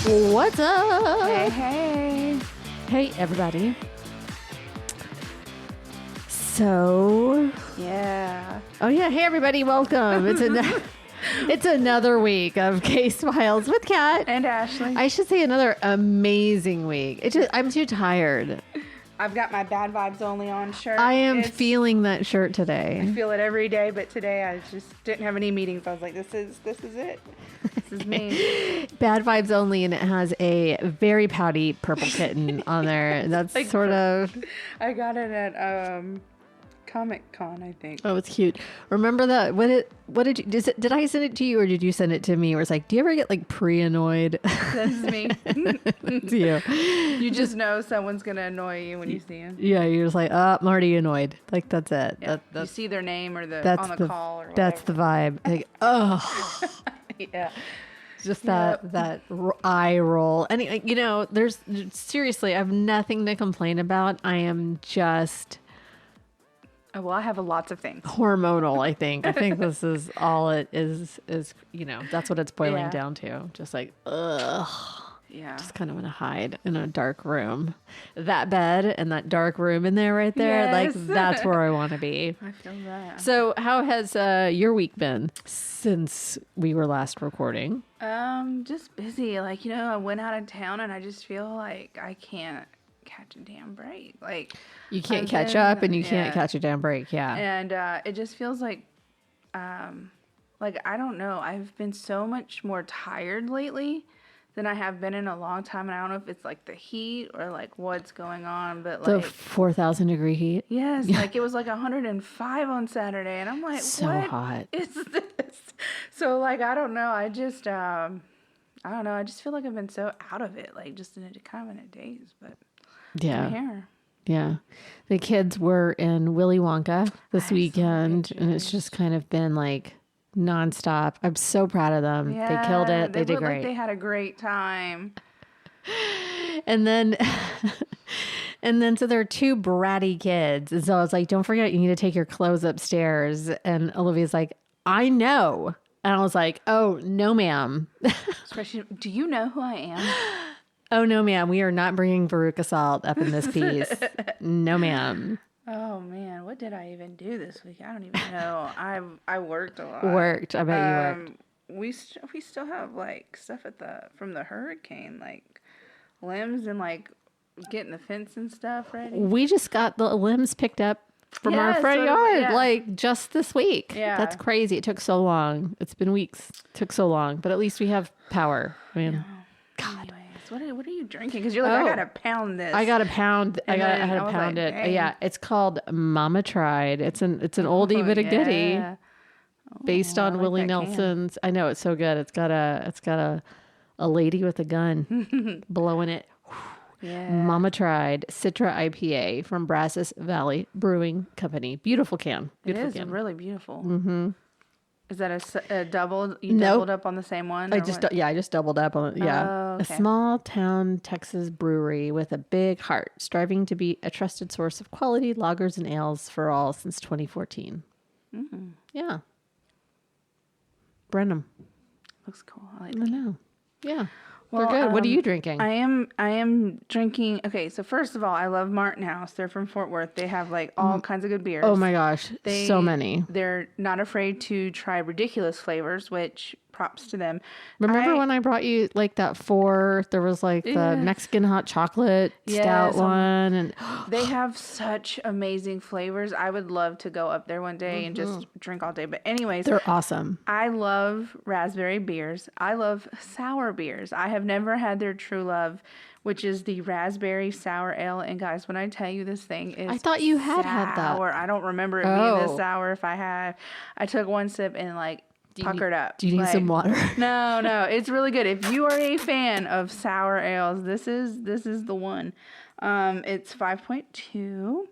What's up? Hey. Hey, everybody. So, Yeah. oh yeah, hey everybody, welcome. It's another week of Case Files with Kat And Ashley. I should say another amazing week. I'm too tired. I've got my bad vibes only on shirt. I am feeling that shirt today. I feel it every day, but today I just didn't have any meetings. I was like, this is it. This is me. Bad vibes only, and it has a very pouty purple kitten on there. That's like sort of. I got it at Comic Con, I think. Oh, it's cute. Remember that? What did you? Did I send it to you or did you send it to me? Where it's like, do you ever get like pre-annoyed? This is me. It's you. You just know someone's gonna annoy you when you see them. Yeah, you're just like, I'm already annoyed. Like that's it. Yeah. You see their name or on the call or whatever. That's the vibe. Like, oh. Yeah. Just that eye roll. And there's seriously, I have nothing to complain about. I am just. Oh, well, I have lots of things. Hormonal, I think. I think this is all it is, that's what it's boiling down to. Just like, ugh. Yeah. Just kind of want to hide in a dark room. That bed and that dark room in there right there, yes. like that's where I want to be. I feel that. So how has your week been since we were last recording? Just busy. Like, I went out of town and I just feel like I can't catch a damn break. Like you can't catch up and you can't catch a damn break. Yeah. And it just feels like I don't know. I've been so much more tired lately than I have been in a long time. And I don't know if it's like the heat or like what's going on, but the like 4,000 degree heat. Yes. Like it was like 105 on Saturday. And I'm like, so what hot. is this? So like, I don't know. I just, I don't know. I just feel like I've been so out of it, like just in a daze, but yeah. I'm here. Yeah. The kids were in Willy Wonka this weekend and it's just kind of been like nonstop. I'm so proud of them. Yeah, they killed it. They did great. Like they had a great time. And then so there are two bratty kids. And so I was like, don't forget, you need to take your clothes upstairs. And Olivia's like, I know. And I was like, oh, no, ma'am. Do you know who I am? Oh, no, ma'am. We are not bringing Veruca salt up in this piece. No, ma'am. Oh, man. What did I even do this week? I don't even know. I worked a lot. I bet you worked. We still have like stuff from the hurricane, like limbs and like getting the fence and stuff ready. We just got the limbs picked up from our front yard like just this week. Yeah. That's crazy. It took so long. It's been weeks. It took so long, but at least we have power. I mean, God. Anyways, what are you drinking? Because you're like, I gotta pound this. I had to pound it. Dang. Yeah, it's called Mama Tried. It's an oldie but a goodie, based on Willie Nelson's. I know, it's so good. It's got a lady with a gun blowing it. Yeah. Mama Tried Citra IPA from Brazos Valley Brewing Company. Beautiful can. Beautiful can. Really beautiful. Mm-hmm. Is that a double? You doubled up on the same one? I just doubled up on it. Yeah. Oh, okay. A small town Texas brewery with a big heart, striving to be a trusted source of quality lagers and ales for all since 2014. Mm-hmm. Yeah. Brenham. Looks cool. I know. Yeah. Well, they're good. What are you drinking? I am drinking. Okay, so first of all, I love Martin House. They're from Fort Worth. They have like all kinds of good beers. Oh my gosh, so many. They're not afraid to try ridiculous flavors, which props to them. Remember when I brought you like that there was like the Mexican hot chocolate stout one, and they have such amazing flavors. I would love to go up there one day and just drink all day. But anyways, they're awesome. I love raspberry beers. I love sour beers. I have never had their True Love, which is the raspberry sour ale. And guys, when I tell you this thing is I thought you had that. I don't remember it being this sour. If I have, I took one sip and like puckered up. Do you need some water? No, it's really good. If you are a fan of sour ales, this is the one. It's 5.2.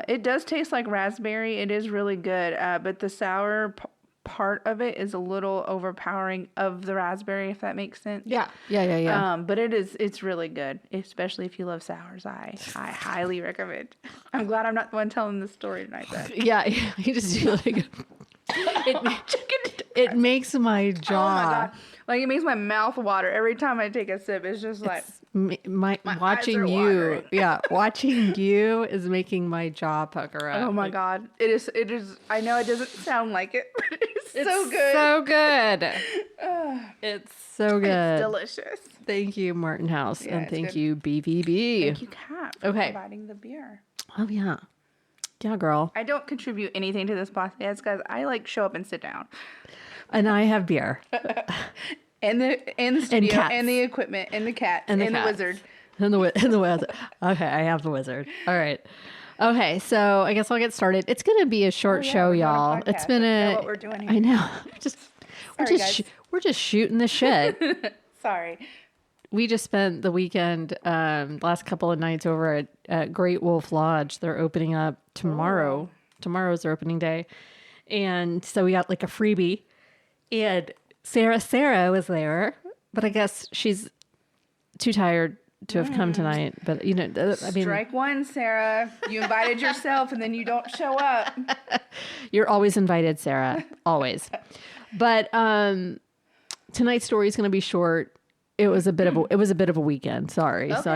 It does taste like raspberry. It is really good. But the sour part of it is a little overpowering of the raspberry, if that makes sense. Yeah. But it's really good, especially if you love sours. I highly recommend. I'm glad I'm not the one telling this story tonight, though. Yeah, you just do like it makes my jaw. Oh my God. Like, it makes my mouth water every time I take a sip. It's just like my eyes watching are you. watering. Yeah, watching you is making my jaw pucker up. oh my God, it is. I know it doesn't sound like it, but it's so good. So good. It's so good. It's delicious. Thank you, Martin House, Yeah, and it's thank good. you, BVB. Thank you, Kat, for providing the beer. Oh yeah, yeah, girl. I don't contribute anything to this podcast because I like show up and sit down. And I have beer. And the studio cats. and the equipment and the cat and the wizard. And the wizard. Okay, I have the wizard. All right. Okay, so I guess I'll get started. It's going to be a short show, y'all. It's been what we're doing here. I know. We're just shooting the shit. Sorry. We just spent the weekend, last couple of nights over at Great Wolf Lodge. They're opening up tomorrow. Oh. Tomorrow's their opening day. And so we got like a freebie. And Sarah was there, but I guess she's too tired to have come tonight. But, I mean... Strike one, Sarah. You invited yourself and then you don't show up. You're always invited, Sarah. Always. But tonight's story is going to be short. It was a bit of a weekend. Sorry. Okay, so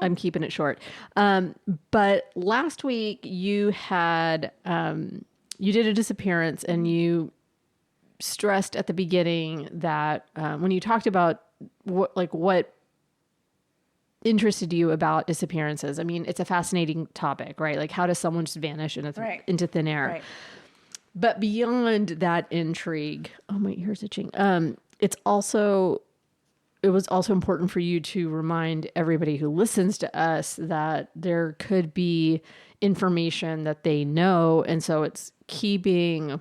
I'm keeping it short. But last week you had... you did a disappearance and you stressed at the beginning that when you talked about what interested you about disappearances, I mean, it's a fascinating topic, right? Like, how does someone just vanish into thin air? Right. But beyond that intrigue, oh, my ear's itching. It was also important for you to remind everybody who listens to us that there could be information that they know. And so it's keeping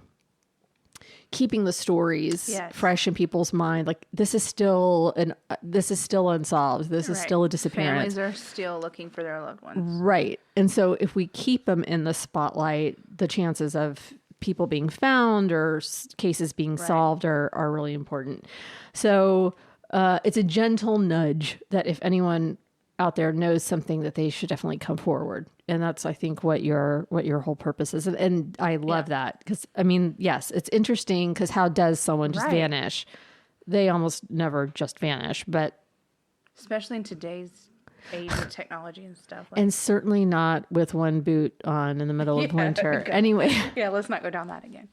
the stories fresh in people's mind. Like, this is still unsolved. This is still a disappearance. Families are still looking for their loved ones. Right. And so if we keep them in the spotlight, the chances of people being found or cases being solved are really important. So it's a gentle nudge that if anyone out there knows something, that they should definitely come forward. And that's, I think, what your whole purpose is. And I love that because, I mean, yes, it's interesting because how does someone just vanish? They almost never just vanish, but especially in today's age of technology and stuff. And certainly not with one boot on in the middle of winter. Anyway. Yeah, let's not go down that again.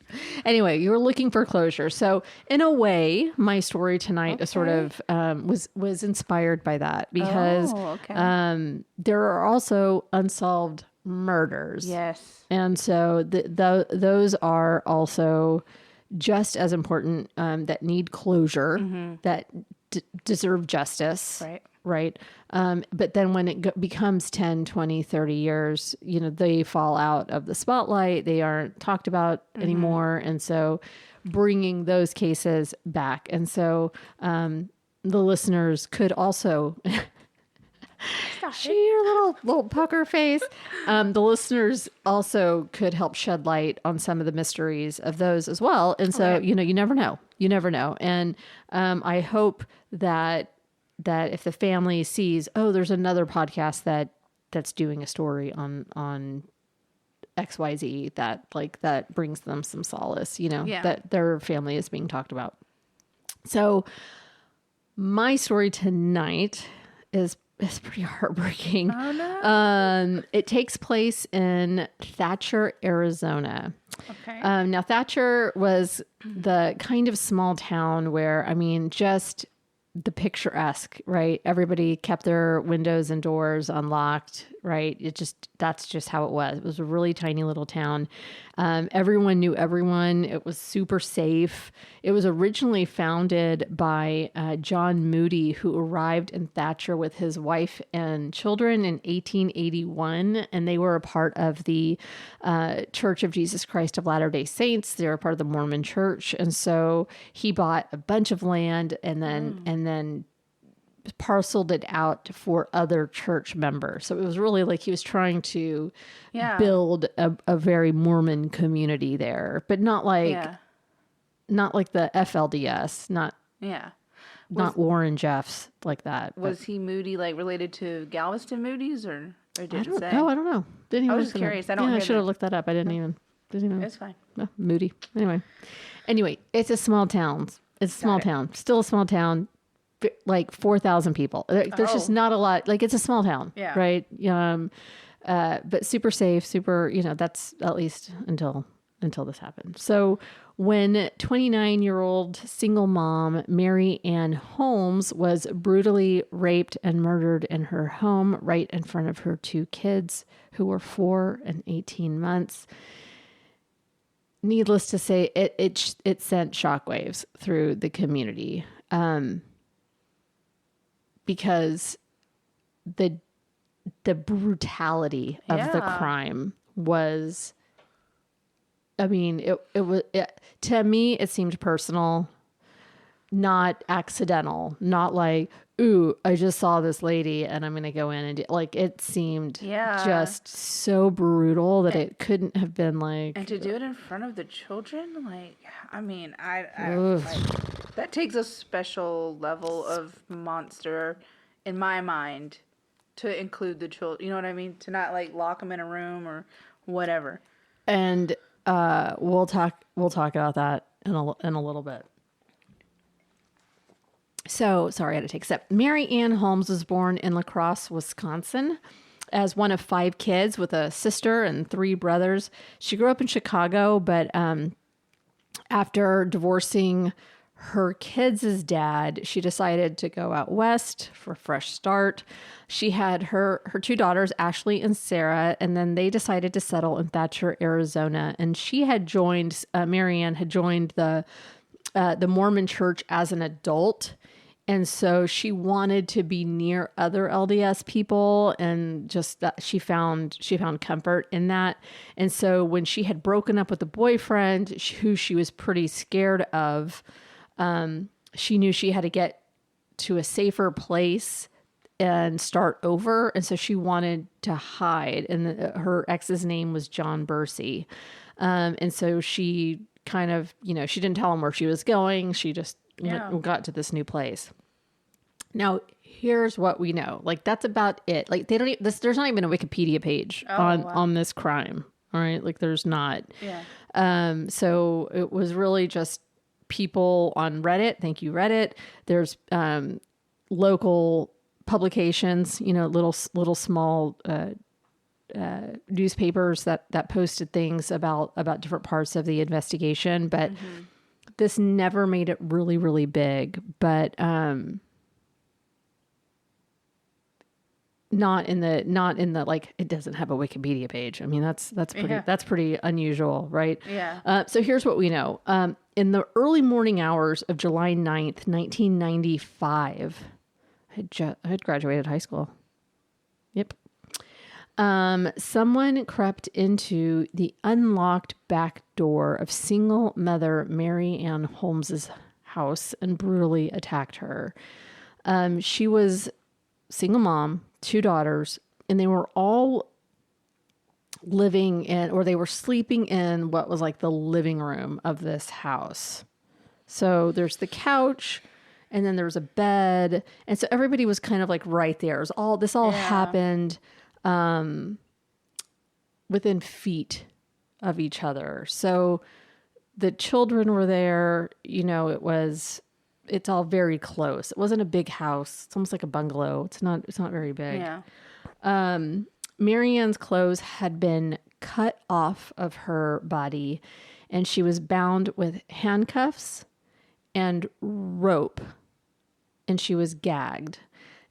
Anyway, you were looking for closure. So in a way, my story tonight is sort of was inspired by that because there are also unsolved murders. Yes. And so those are also just as important, that need closure, that deserve justice. Right. But then when it becomes 10, 20, 30 years, they fall out of the spotlight. They aren't talked about anymore. And so bringing those cases back. And so the listeners could also... your little pucker face. The listeners also could help shed light on some of the mysteries of those as well. And so, you never know. You never know. And I hope that if the family sees, there's another podcast that's doing a story on XYZ, that brings them some solace, that their family is being talked about. So my story tonight is pretty heartbreaking. Oh, no. It takes place in Thatcher, Arizona. Okay. Now Thatcher was the kind of small town where, I mean, just the picturesque, right? Everybody kept their windows and doors unlocked, right? That's just how it was. It was a really tiny little town. Everyone knew everyone. It was super safe. It was originally founded by John Moody, who arrived in Thatcher with his wife and children in 1881. And they were a part of the Church of Jesus Christ of Latter-day Saints. They were part of the Mormon Church. And so he bought a bunch of land and then parceled it out for other church members. So it was really like he was trying to build a very Mormon community there, but not like the FLDS, not Warren Jeffs like that. Was he Moody, like related to Galveston Moody's or did it say? No, I don't know. Didn't I was just curious. I should have looked that up. I didn't even. It's fine. No, Moody. Anyway, it's a small town. It's a small town. Still a small town. Like 4,000 people. There's just not a lot. Like, it's a small town. Yeah. Right. But super safe, super, that's at least until this happened. So when 29-year-old single mom Mary Anne Holmes was brutally raped and murdered in her home right in front of her two kids, who were 4 and 18 months, needless to say, it sent shockwaves through the community, because the brutality of the crime was, I mean, to me, it seemed personal, not accidental, not like, ooh, I just saw this lady and I'm going to go in and do, like, it seemed just so brutal that it couldn't have been like. And to do it in front of the children, like, I mean, I like, that takes a special level of monster in my mind to include the children. You know what I mean? To not like lock them in a room or whatever. And we'll talk about that in a little bit. So, sorry, I had to take a sip. Mary Anne Holmes was born in La Crosse, Wisconsin, as one of 5 kids with a sister and 3 brothers. She grew up in Chicago, but after divorcing her kids' dad, she decided to go out west for a fresh start. She had her 2 daughters, Ashley and Sarah, and then they decided to settle in Thatcher, Arizona. And she had joined, Mary Anne had joined the Mormon church as an adult. And so she wanted to be near other LDS people, and just that she found comfort in that. And so when she had broken up with the boyfriend, who she was pretty scared of, she knew she had to get to a safer place and start over. And so she wanted to hide. And her ex's name was John Bursey. And so she kind of, she didn't tell him where she was going. She just got to this new place. Now, here's what we know. Like, that's about it. Like, they don't. There's not even a Wikipedia page on this crime. All right, like there's not. Yeah. So it was really just people on Reddit. Thank you, Reddit. There's local publications. Little small newspapers that posted things about different parts of the investigation, but this never made it really, really big. But not in the like, it doesn't have a Wikipedia page. I mean, that's pretty unusual, right? Yeah. So here's what we know. In the early morning hours of July 9th, 1995, I had graduated high school. Yep. Someone crept into the unlocked back door of single mother Mary Anne Holmes's house and brutally attacked her. She was single mom, 2 daughters, and they were all living in, or they were sleeping in what was like the living room of this house. So there's the couch, and then there was a bed, and so everybody was kind of like right there. It was this all happened within feet of each other. So the children were there, it's all very close. It wasn't a big house. It's almost like a bungalow. It's not very big. Yeah. Mary Ann's clothes had been cut off of her body, and she was bound with handcuffs and rope, and she was gagged.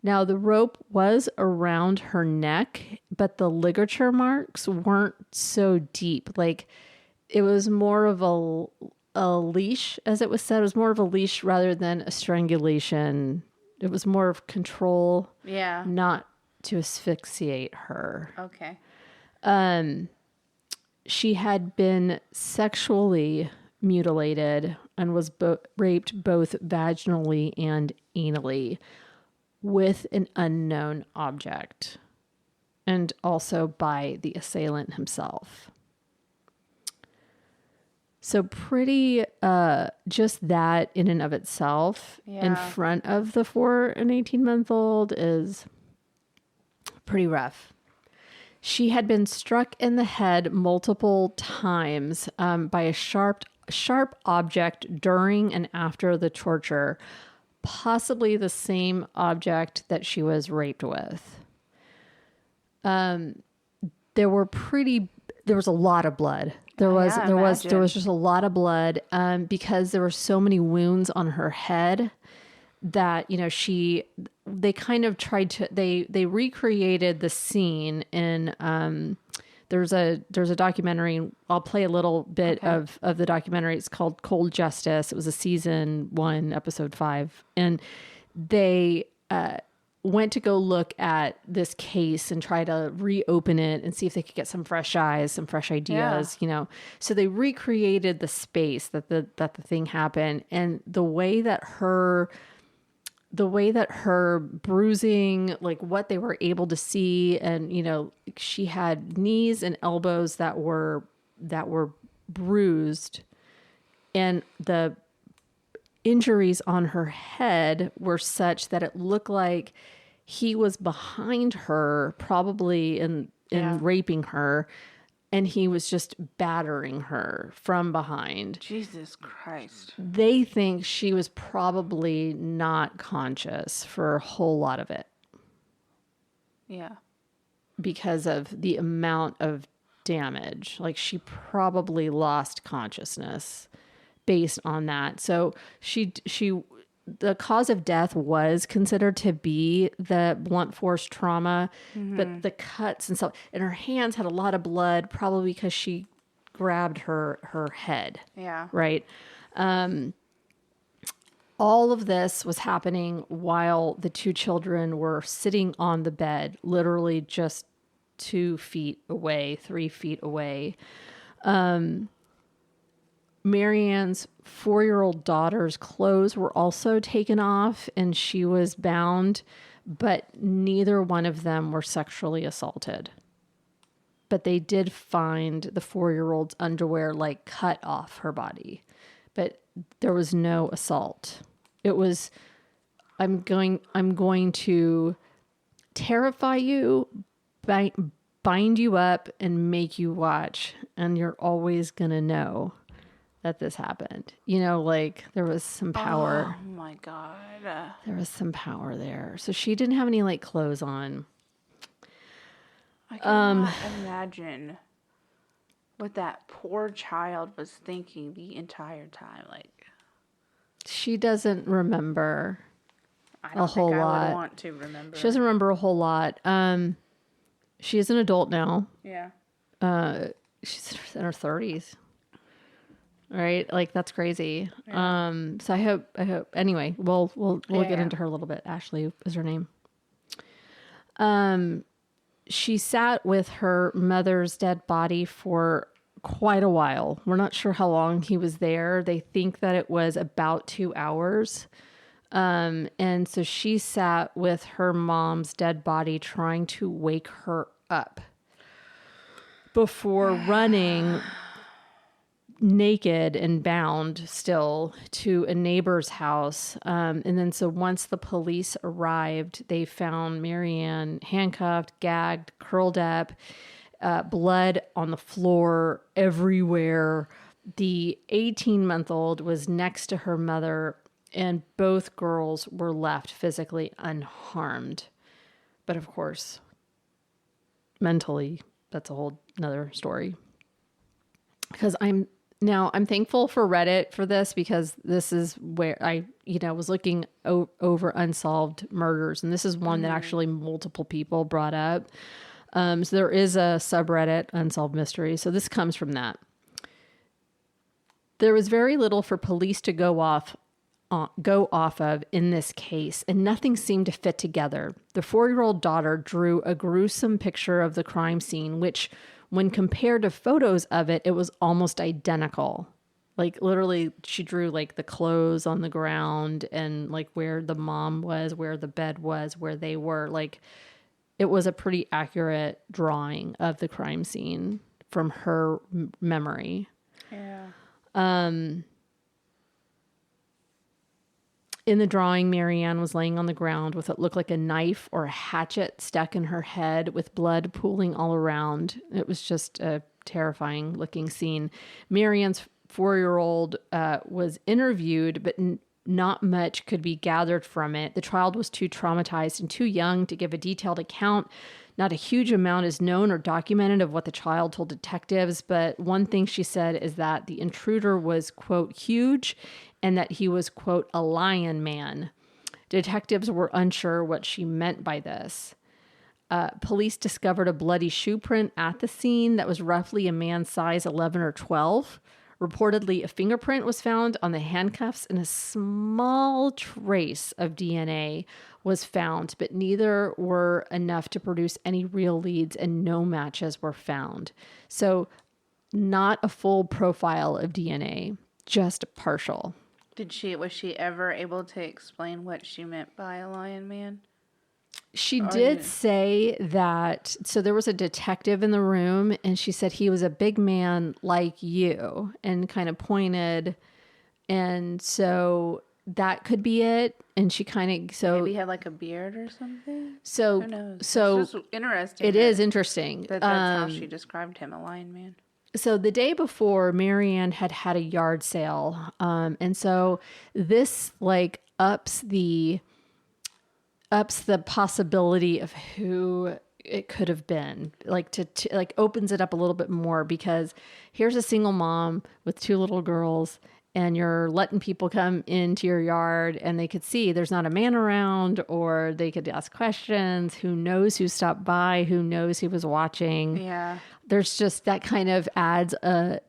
Now, the rope was around her neck, but the ligature marks weren't so deep. Like, it was more of a leash, as it was said. It was more of a leash rather than a strangulation. It was more of control. Yeah. Not to asphyxiate her. Okay. She had been sexually mutilated and was raped both vaginally and anally with an unknown object, and also by the assailant himself. So pretty, just that in and of itself in front of the 4 and 18-month-old is pretty rough. She had been struck in the head multiple times by a sharp sharp object during and after the torture, possibly the same object that she was raped with. There was a lot of blood. There was just a lot of blood, because there were so many wounds on her head that, they kind of tried to, they recreated the scene in, there's a documentary. I'll play a little bit of the documentary. It's called Cold Justice. It was a season 1, episode 5. And they, went to go look at this case and try to reopen it and see if they could get some fresh eyes, some fresh ideas, So they recreated the space that the thing happened, and the way that her bruising, like what they were able to see, and she had knees and elbows that were bruised, and the injuries on her head were such that it looked like he was behind her, probably in raping her, and he was just battering her from behind. Jesus Christ. They think she was probably not conscious for a whole lot of it. Yeah. Because of the amount of damage. Like, she probably lost consciousness based on that. So the cause of death was considered to be the blunt force trauma, but the cuts and stuff, and her hands had a lot of blood, probably because she grabbed her head. Yeah. Right. All of this was happening while the 2 children were sitting on the bed, literally just 2 feet away, 3 feet away. Mary Anne's 4-year-old daughter's clothes were also taken off, and she was bound, but neither one of them were sexually assaulted. But they did find the 4-year-old's underwear cut off her body, but there was no assault. It was, I'm going to terrify you, bind you up, and make you watch, and you're always gonna know that this happened. There was some power. Oh my God. There was some power there. So she didn't have any clothes on. I cannot imagine what that poor child was thinking the entire time. She doesn't remember a whole lot. I would want to remember. She doesn't remember a whole lot. She is an adult now. Yeah. She's in her 30s. Right? That's crazy. Yeah. So I hope anyway, we'll get into her a little bit. Ashley is her name. She sat with her mother's dead body for quite a while. We're not sure how long he was there. They think that it was about 2 hours. And so she sat with her mom's dead body trying to wake her up before running naked and bound still to a neighbor's house. And then so once the police arrived, they found Mary Anne handcuffed, gagged, curled up, blood on the floor everywhere. The 18-month-old was next to her mother, and both girls were left physically unharmed. But of course, mentally, that's a whole nother story. Because I'm thankful for Reddit for this, because this is where I, was looking over unsolved murders. And this is one that actually multiple people brought up. So there is a subreddit, Unsolved Mysteries. So this comes from that. There was very little for police to go off of in this case, and nothing seemed to fit together. The 4-year-old daughter drew a gruesome picture of the crime scene, which, when compared to photos of it, it was almost identical. Literally, she drew the clothes on the ground and where the mom was, where the bed was, where they were. It was a pretty accurate drawing of the crime scene from her memory. Yeah. In the drawing, Mary Anne was laying on the ground with what looked like a knife or a hatchet stuck in her head, with blood pooling all around. It was just a terrifying looking scene. Mary Anne's 4-year-old was interviewed, but not much could be gathered from it. The child was too traumatized and too young to give a detailed account. Not a huge amount is known or documented of what the child told detectives, but one thing she said is that the intruder was, quote, huge, and that he was, quote, a lion man. Detectives were unsure what she meant by this. Police discovered a bloody shoe print at the scene that was roughly a man's size 11 or 12. Reportedly, a fingerprint was found on the handcuffs and a small trace of DNA was found, but neither were enough to produce any real leads and no matches were found. So not a full profile of DNA, just partial. Was she ever able to explain what she meant by a lion man? She did say that, so there was a detective in the room and she said he was a big man like you and kind of pointed. And so that could be it. And she kind of, so. Maybe he had like a beard or something? So, who knows? So it's just interesting. It is interesting. That's how she described him, a lion man. So the day before, Mary Anne had a yard sale. And so this like ups the possibility of who it could have been, like to like opens it up a little bit more, because here's a single mom with 2 little girls and you're letting people come into your yard and they could see there's not a man around, or they could ask questions. Who knows who stopped by? Who knows who was watching? Yeah. There's just that kind of adds a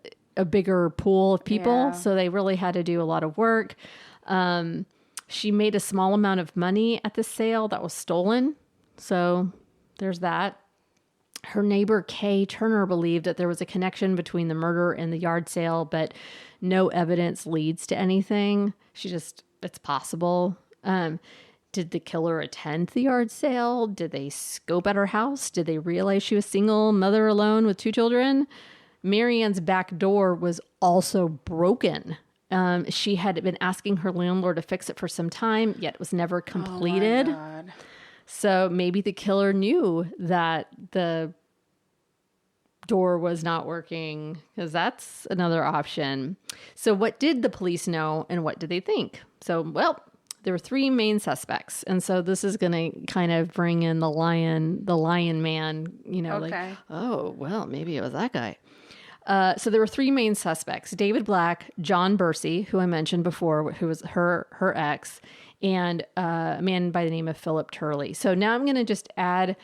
bigger pool of people. Yeah. So they really had to do a lot of work. She made a small amount of money at the sale that was stolen. So there's that. Her neighbor, Kay Turner, believed that there was a connection between the murder and the yard sale, but no evidence leads to anything. It's possible. Did the killer attend the yard sale? Did they scope at her house? Did they realize she was single, mother alone with 2 children? Mary Anne's back door was also broken. She had been asking her landlord to fix it for some time, yet it was never completed. Oh my God. So maybe the killer knew that the door was not working, because that's another option. So what did the police know and what did they think? So, well, there were 3 main suspects. And so this is going to kind of bring in the lion man, Okay. like, oh, well, maybe it was that guy. So there were 3 main suspects: David Black, John Bursey, who I mentioned before, who was her ex, and a man by the name of Philip Turley. So now I'm going to just add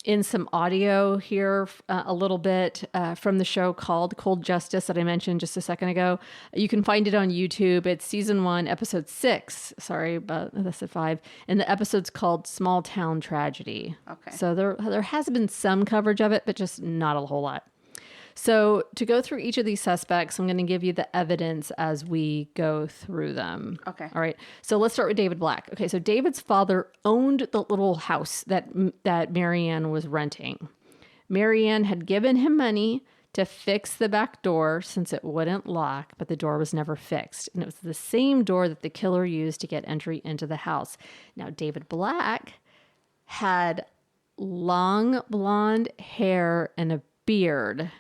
in some audio here a little bit from the show called Cold Justice that I mentioned just a second ago. You can find it on YouTube. It's season 1, episode 6. Sorry about this at 5. And the episode's called Small Town Tragedy. Okay. So there has been some coverage of it, but just not a whole lot. So to go through each of these suspects, I'm going to give you the evidence as we go through them. Okay. All right. So let's start with David Black. Okay. So David's father owned the little house that Mary Anne was renting. Mary Anne had given him money to fix the back door since it wouldn't lock, but the door was never fixed. And it was the same door that the killer used to get entry into the house. Now, David Black had long blonde hair and a beard,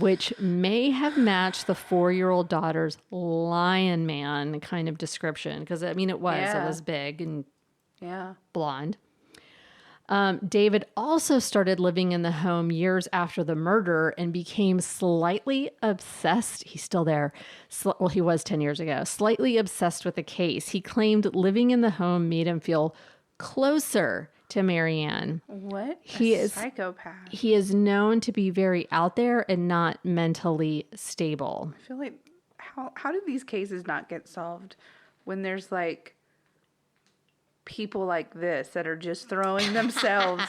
which may have matched the 4-year-old daughter's lion man kind of description. Because, I mean, it was big and blonde. David also started living in the home years after the murder and became slightly obsessed. He's still there. Well, he was 10 years ago. Slightly obsessed with the case. He claimed living in the home made him feel closer to Mary Anne. What? He is psychopath. He is known to be very out there and not mentally stable. I feel like how do these cases not get solved when there's like people like this that are just throwing themselves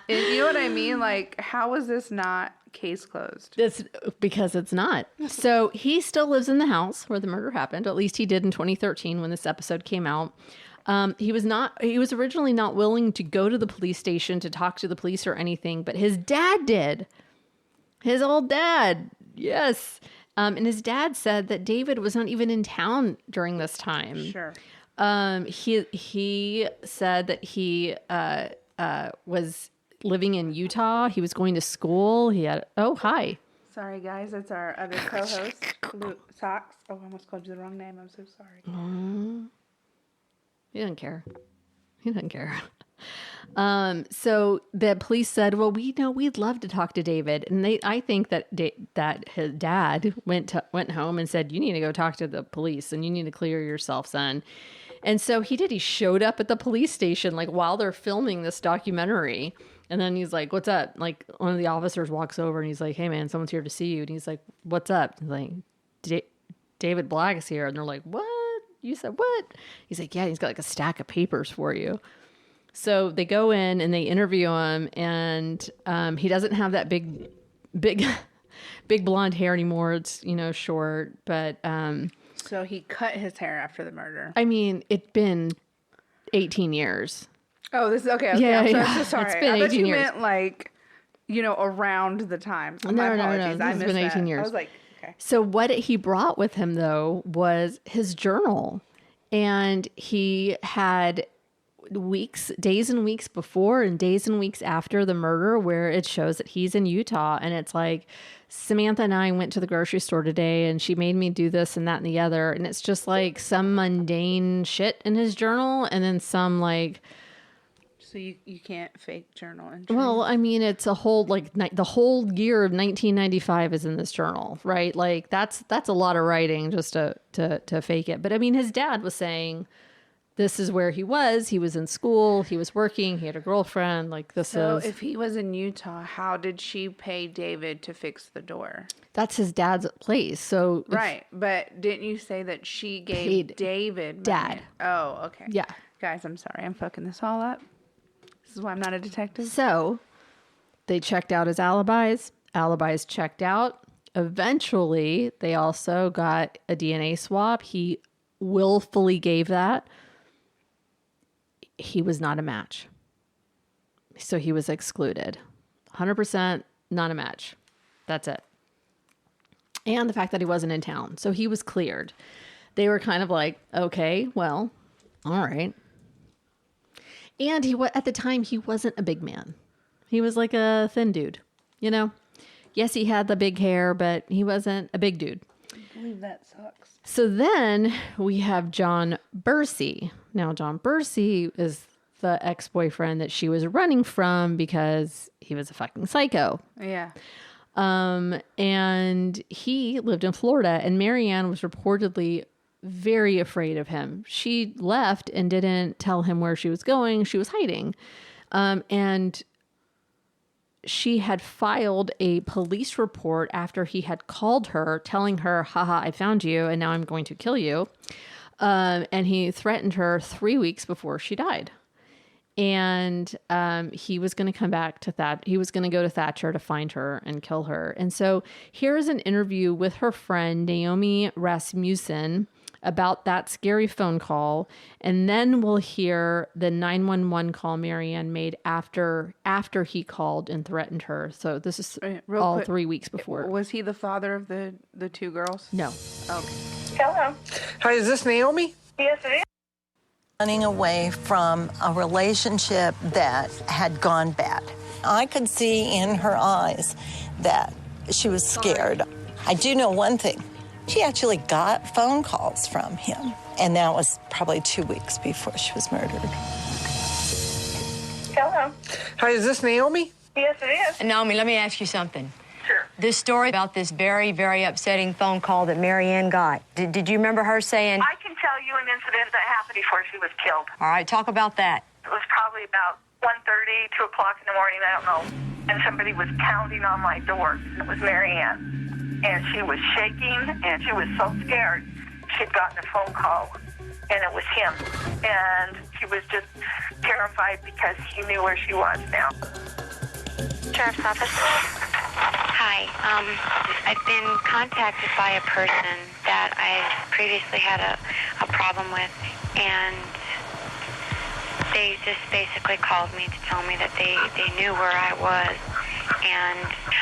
and you know what I mean? Like, how is this not case closed? It's because it's not. So he still lives in the house where the murder happened. At least he did in 2013 when this episode came out. He was originally not willing to go to the police station to talk to the police or anything, but his dad did. His old dad. Yes. And his dad said that David was not even in town during this time. Sure. He said that he was living in Utah. He was going to school. He had, oh, hi. Sorry, guys. That's our other co-host, Luke Socks. Oh, I almost called you the wrong name. I'm so sorry. He doesn't care. He doesn't care. So the police said, well, we'd love to talk to David. And I think that that his dad went home and said, you need to go talk to the police and you need to clear yourself, son. And so he did. He showed up at the police station, like while they're filming this documentary. And then he's like, what's up? Like one of the officers walks over and he's like, hey man, someone's here to see you. And he's like, what's up? He's like, David Black is here. And they're like, what? You said what? He's like, yeah, he's got like a stack of papers for you. So they go in and they interview him, and he doesn't have that big blonde hair anymore. It's, short, but So he cut his hair after the murder. I mean, it's been 18 years. Oh, this is okay. Yeah, I'm so sorry. It's been I thought 18 you years. meant like, around the time. No, My no. apologies. This I has missed been 18 that. years. I was like, okay. So what he brought with him, though, was his journal. And he had days and weeks before and days and weeks after the murder where it shows that he's in Utah. And it's like, Samantha and I went to the grocery store today and she made me do this and that and the other. And it's just like some mundane shit in his journal. And then some like... So you can't fake journal entries? Well, I mean, it's a whole, like, the whole year of 1995 is in this journal, right? Like, that's a lot of writing just to fake it. But, I mean, his dad was saying this is where he was. He was in school. He was working. He had a girlfriend. Like, So if he was in Utah, how did she pay David to fix the door? That's his dad's place. So Right. But didn't you say that she gave David money? Dad. Oh, okay. Yeah. Guys, I'm sorry. I'm fucking this all up. This is why I'm not a detective. So they checked out his alibis. Alibis checked out. Eventually, they also got a DNA swab. He willfully gave that. He was not a match. So he was excluded. 100% not a match. That's it. And the fact that he wasn't in town. So he was cleared. They were kind of like, okay, well, all right. And at the time, he wasn't a big man. He was like a thin dude, Yes, he had the big hair, but he wasn't a big dude. I believe that sucks. So then we have John Bursey. Now, John Bursey is the ex-boyfriend that she was running from because he was a fucking psycho. Yeah. And he lived in Florida, and Mary Anne was reportedly very afraid of him. She left and didn't tell him where she was going. She was hiding. And she had filed a police report after he had called her, telling her, haha, I found you and now I'm going to kill you. And he threatened her 3 weeks before she died. And he was going to come back to that. He was going to go to Thatcher to find her and kill her. And so here's an interview with her friend, Naomi Rasmussen, about that scary phone call. And then we'll hear the 911 call Mary Anne made after he called and threatened her. So this is all quick, 3 weeks before. Was he the father of the two girls? No. Okay. Hello. Hi, is this Naomi? Yes, it is. Running away from a relationship that had gone bad. I could see in her eyes that she was scared. I do know one thing. She actually got phone calls from him, and that was probably 2 weeks before she was murdered. Hello. Hi, is this Naomi? Yes, it is. Naomi, let me ask you something. Sure. This story about this very, very upsetting phone call that Mary Anne got, did you remember her saying... I can tell you an incident that happened before she was killed. All right, talk about that. It was probably about 1:30, 2 o'clock in the morning, I don't know. And somebody was pounding on my door. It was Mary Anne. And she was shaking, and she was so scared. She'd gotten a phone call, and it was him. And she was just terrified because he knew where she was now. Sheriff's Office. Hi. I've been contacted by a person that I previously had a problem with, and they just basically called me to tell me that they knew where I was. And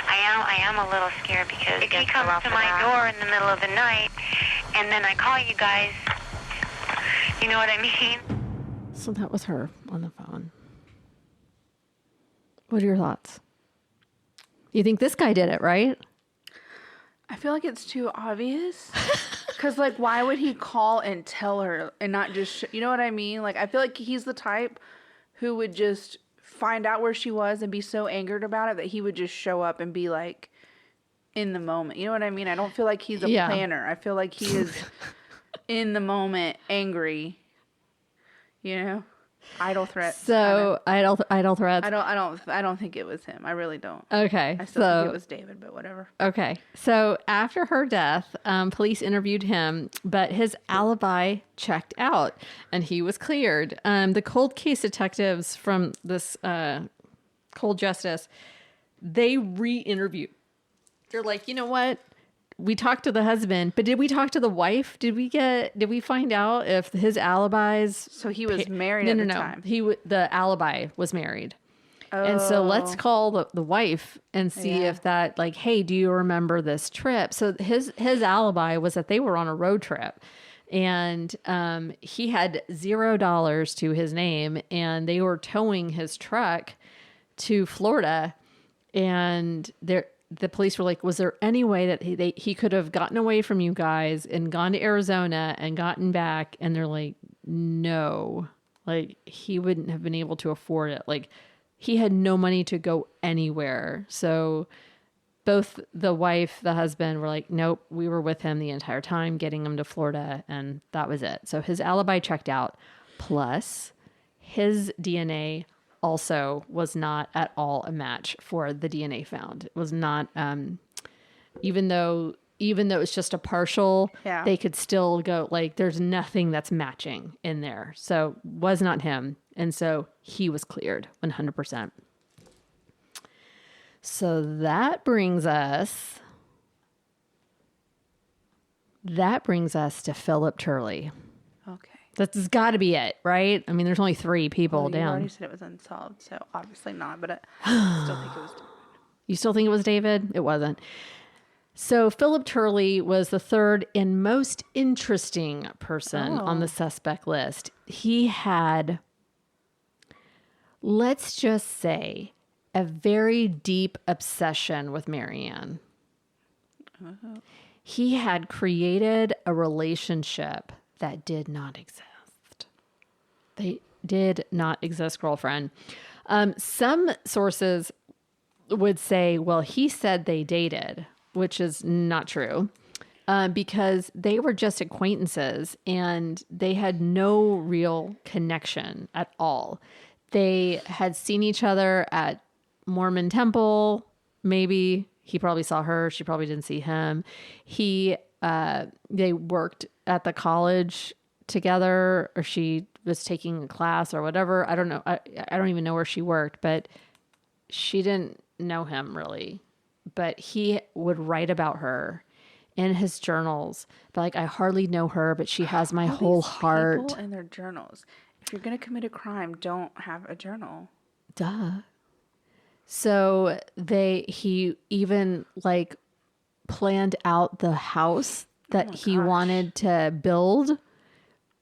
I am a little scared because if he comes to my door in the middle of the night and then I call you guys, you know what I mean? So that was her on the phone. What are your thoughts? You think this guy did it, right? I feel like it's too obvious. Because, like, why would he call and tell her and not just, you know what I mean? Like, I feel like he's the type who would just find out where she was and be so angered about it that he would just show up and be, like, in the moment. You know what I mean? I don't feel like he's a planner. I feel like he is in the moment angry, you know? Idle threats. So idle threats. I don't think it was him. I really don't. Okay. I still think it was David, but whatever. Okay. So after her death, police interviewed him, but his alibi checked out and he was cleared. The cold case detectives from this cold justice, they re-interviewed. They're like, you know what? We talked to the husband, but did we talk to the wife? Did we find out if his alibis? So he was married at the time. The alibi was married. Oh. And so let's call the wife and see if that, like, hey, do you remember this trip? So his alibi was that they were on a road trip and he had $0 to his name and they were towing his truck to Florida and the police were like, was there any way that he could have gotten away from you guys and gone to Arizona and gotten back? And they're like, no, like he wouldn't have been able to afford it. Like he had no money to go anywhere. So both the wife, the husband were like, nope, we were with him the entire time, getting him to Florida. And that was it. So his alibi checked out. Plus his DNA also was not at all a match for the DNA found. It was not, even though it's just a partial, they could still go like, there's nothing that's matching in there. So was not him. And so he was cleared 100%. So that brings us to Philip Turley. Okay. That's got to be it, right? I mean, there's only 3 people down. You already said it was unsolved, so obviously not, but I still think it was David. You still think it was David? It wasn't. So Philip Turley was the 3rd and most interesting person on the suspect list. He had, let's just say, a very deep obsession with Mary Anne. He had created a relationship that did not exist. They did not exist, girlfriend. Some sources would say, well, he said they dated, which is not true, because they were just acquaintances and they had no real connection at all. They had seen each other at Mormon temple. Maybe he probably saw her. She probably didn't see him. They worked at the college together, or she was taking a class or whatever. I don't know. I don't even know where she worked, but she didn't know him really. But he would write about her in his journals. But like, I hardly know her, but she has my whole heart. People in their journals. If you're going to commit a crime, don't have a journal. Duh. So he even like planned out the house that he wanted to build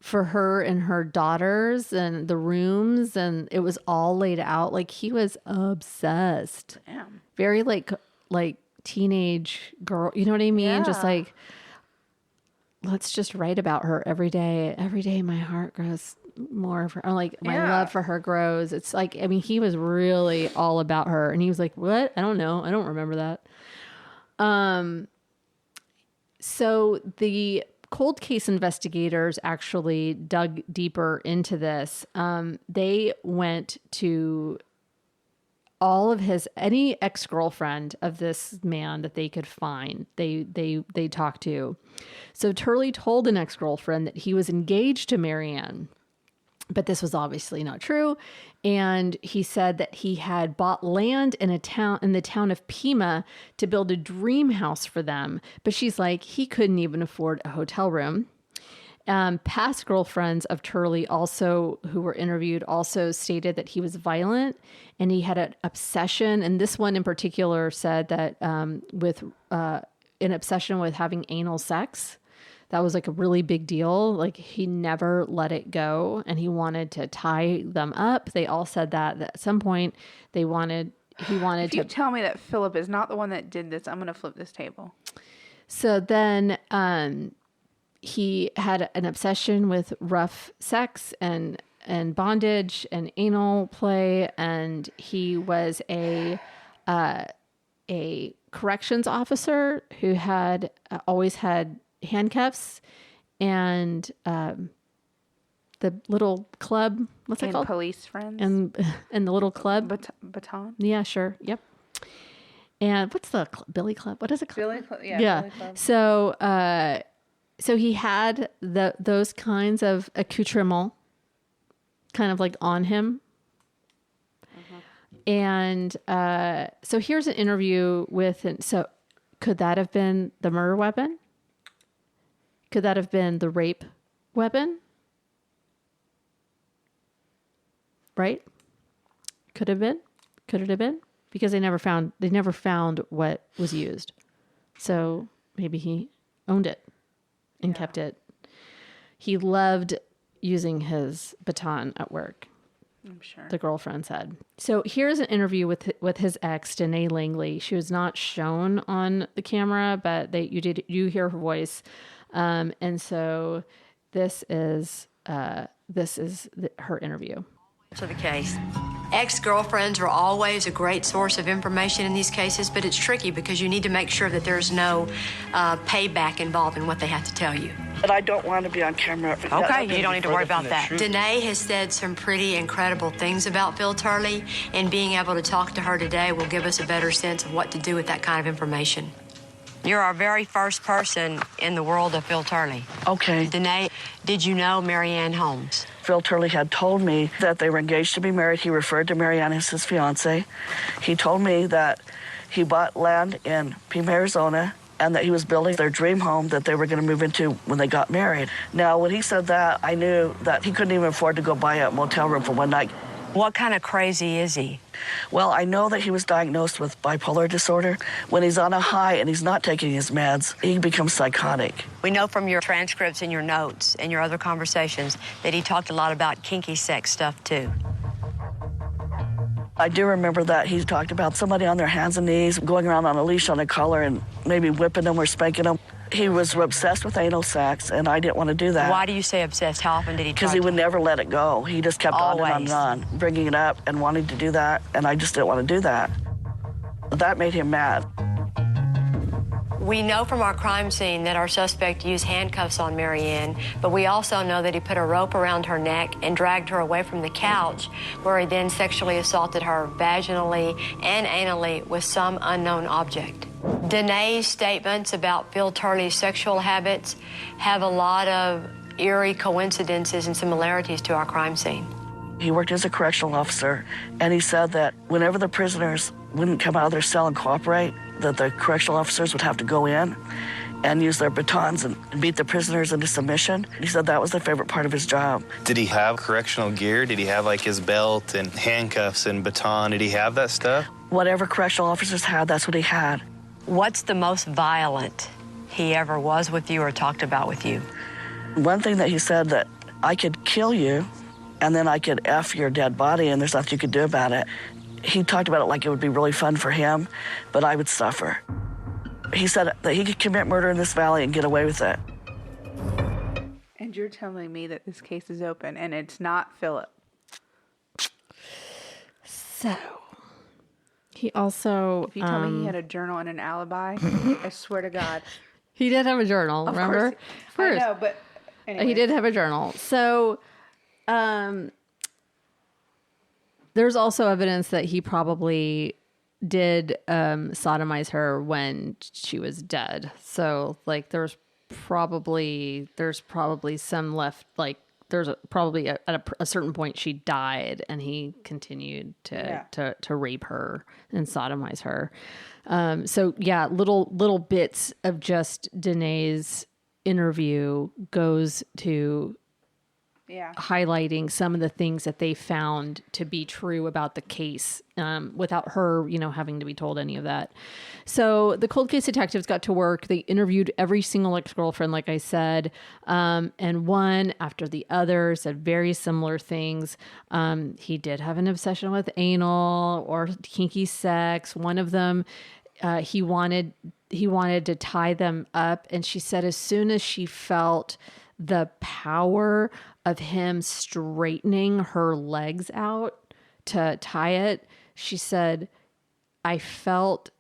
for her and her daughters and the rooms, and it was all laid out. Like he was obsessed. Damn. Very like teenage girl, you know what I mean? Yeah. Just like, let's just write about her every day. Every day my heart grows more for, like my love for her grows. It's like, I mean, he was really all about her, and he was like, what? I don't know. I don't remember that. So the cold case investigators actually dug deeper into this. They went to all of any ex-girlfriend of this man that they could find. They talked to. So Turley told an ex-girlfriend that he was engaged to Mary Anne, but this was obviously not true. And he said that he had bought land in the town of Pima to build a dream house for them. But she's like, he couldn't even afford a hotel room. Past girlfriends of Turley who were interviewed also stated that he was violent and he had an obsession. And this one in particular said that with an obsession with having anal sex. That was like a really big deal. Like he never let it go and he wanted to tie them up. They all said that at some point he wanted if you tell me that Philip is not the one that did this, I'm going to flip this table. So then he had an obsession with rough sex and bondage and anal play, and he was a corrections officer who had always had handcuffs and the little club. What's it called? Police friends. And the little club. Baton. Yeah, sure. Yep. And what's the Billy Club? What is it called? Billy Club. Yeah. Billy Club. So he had those kinds of accoutrement kind of like on him. And so here's an interview with, so could that have been the murder weapon? Could that have been the rape weapon? Right? Could have been. Could it have been? Because they never found what was used. So maybe he owned it and kept it. He loved using his baton at work. I'm sure. The girlfriend said. So here's an interview with his ex, Danae Langley. She was not shown on the camera, but you hear her voice. And so this is her interview. To the case. Ex-girlfriends are always a great source of information in these cases, but it's tricky because you need to make sure that there's no payback involved in what they have to tell you. But I don't want to be on camera. Okay, you don't need to worry about that. Danae has said some pretty incredible things about Phil Turley, and being able to talk to her today will give us a better sense of what to do with that kind of information. You're our very first person in the world of Phil Turley. Okay. Danae, did you know Mary Anne Holmes? Phil Turley had told me that they were engaged to be married. He referred to Mary Anne as his fiancée. He told me that he bought land in Pima, Arizona, and that he was building their dream home that they were going to move into when they got married. Now, when he said that, I knew that he couldn't even afford to go buy a motel room for one night. What kind of crazy is he? Well, I know that he was diagnosed with bipolar disorder. When he's on a high and he's not taking his meds, he becomes psychotic. We know from your transcripts and your notes and your other conversations that he talked a lot about kinky sex stuff, too. I do remember that he talked about somebody on their hands and knees going around on a leash on a collar and maybe whipping them or spanking them. He was obsessed with anal sex, and I didn't want to do that. Why do you say obsessed? How often did he try? Because he would never let it go. He just kept on and on, bringing it up and wanting to do that, and I just didn't want to do that. That made him mad. We know from our crime scene that our suspect used handcuffs on Mary Anne, but we also know that he put a rope around her neck and dragged her away from the couch, where he then sexually assaulted her vaginally and anally with some unknown object. Danae's statements about Phil Turley's sexual habits have a lot of eerie coincidences and similarities to our crime scene. He worked as a correctional officer, and he said that whenever the prisoners wouldn't come out of their cell and cooperate, that the correctional officers would have to go in and use their batons and beat the prisoners into submission. He said that was the favorite part of his job. Did he have correctional gear? Did he have like his belt and handcuffs and baton? Did he have that stuff? Whatever correctional officers had, that's what he had. What's the most violent he ever was with you or talked about with you? One thing that he said, that I could kill you and then I could F your dead body and there's nothing you could do about it. He talked about it like it would be really fun for him, but I would suffer. He said that he could commit murder in this valley and get away with it. And you're telling me that this case is open and it's not Philip. So, he also... If you tell me he had a journal and an alibi, I swear to God. He did have a journal, remember? Of course. I know, but anyway. He did have a journal. So, there's also evidence that he probably did sodomize her when she was dead. So, like, there's probably some left, like, there's probably at a certain point she died and he continued to rape her and sodomize her. So yeah, little bits of just Danae's interview goes to highlighting some of the things that they found to be true about the case, without her, having to be told any of that. So the cold case detectives got to work. They interviewed every single ex-girlfriend, like I said, and one after the other said very similar things. He did have an obsession with anal or kinky sex. One of them he wanted to tie them up. And she said as soon as she felt the power of him straightening her legs out to tie it, she said, I felt